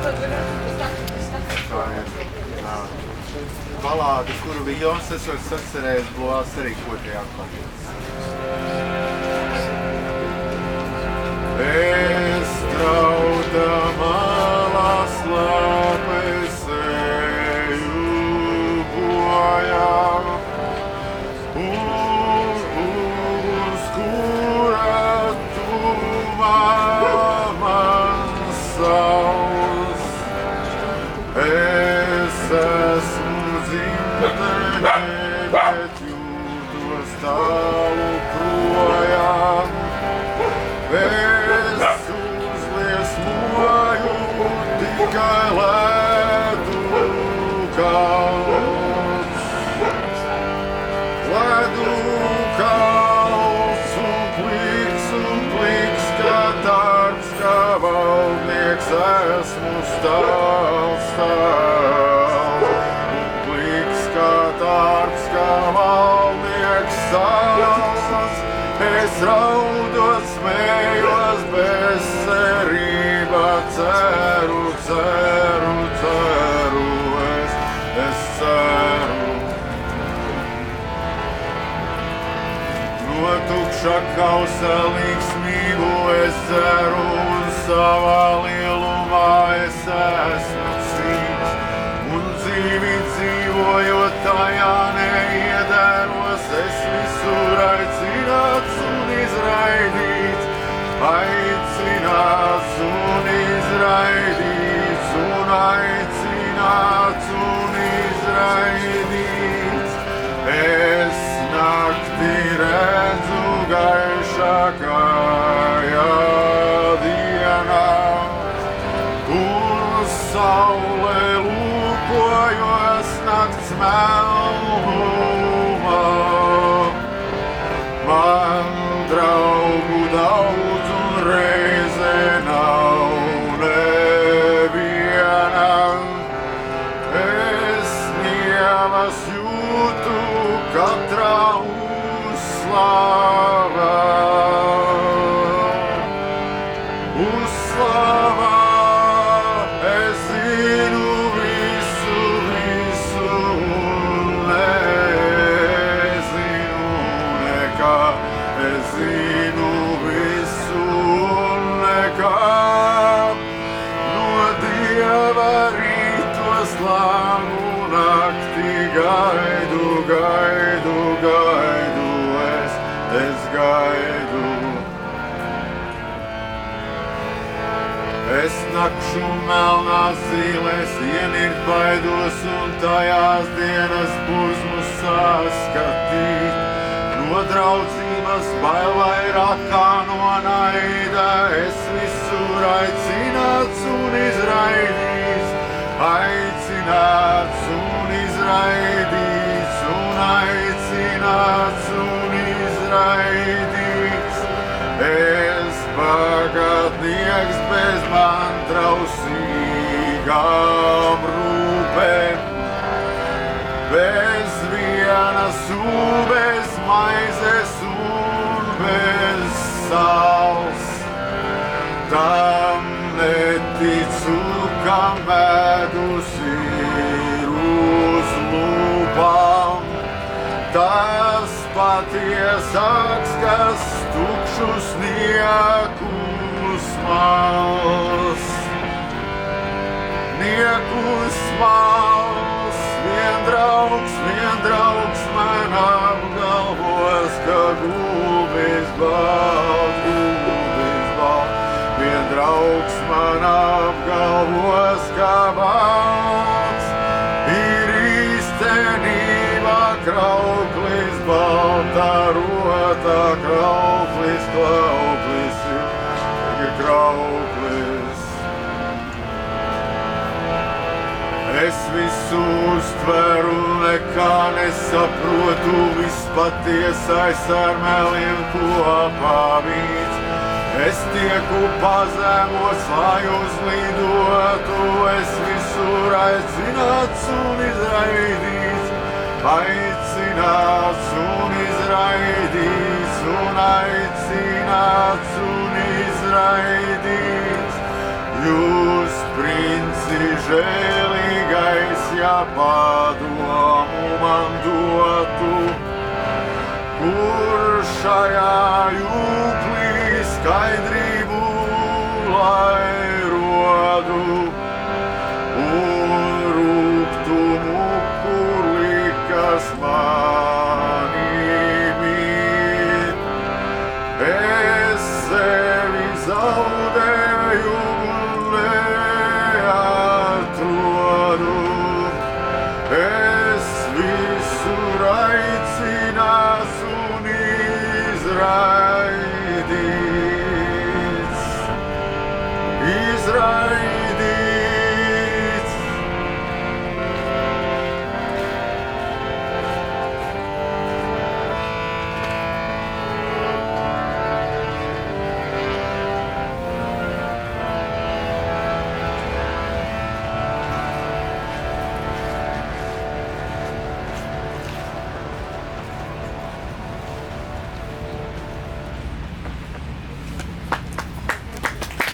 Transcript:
Tā ir balāde, kuru Vijons esot sacerējis Bloās arī kotajā klāties. Es trauda malās lapes eju bojā, uz kura tuvā man sauc. Es esmu dzimtenē, bet jūtos tālu projām. Es uzliesmoju tikai ledu kalns. Ledu kalns un pliks, kā darbs, kā valdnieks esmu stāvs. Un pliks, kā darbs, kā valdnieks stāvs. Es raudos, smējos, bezcerībā, ceru, es ceru. No tukša kausa līgsmību es dzeru, un savā lielumā es esmu cīns. Un dzīvi dzīvojot tajā neiedaros, es visur aicināts un izraidīts. Aicināts un izraidīts, un aicināts un izraidīts. Es naktī redzu gaišākajā dienā, un saule lūkojos nakts melnumā. Man draugu daudz un reize nav neviena. Es nievas jūtu katrā uzslavā. Uzslavā es zinu visu, un nezinu nekā. Es zinu visu un nekā. No Dieva rītos lāmu naktī gaidu, es gaidu. Es nakšu melnās zīlēs ienirt baidos un tajās dienas burzmus saskatīt. No draudzības bail vairāk kā no naida, es visur aicināts un izraidīts. Aicināts un izraidīts, un aicināts un izraidīts. Es bagātnieks bez man trausīgām rūpēm, bez vienas bez maizes un bez sāls. Tam neticu, ka medus ir uz lūpām. Tas patiesāks, kas tukšus niekus mals. Niekus mals, vien draugs man apgalvos, ka gulbis balt. Vien draugs man apgalvos, ka balts ir īstenībā krauklis, baltā rotā krauklis, ir krauklis. Es visu uztveru, nekā nesaprotu, viss patiesais ar meliem kopā vīts. Es tieku pazemots, lai uzlidotu, es visur aicināts un izraidīts. Aicināts un izraidīts, un aicināts un izraidīts. Jūs, princis, žēlīgais, ja padomu man dotu, kur šajā jūklī skaidrību lai rodu, un rūgtumu, kur likas manī mīt. Es sevi zaudēju un neatrodu, es visur aicinās un izraidīts.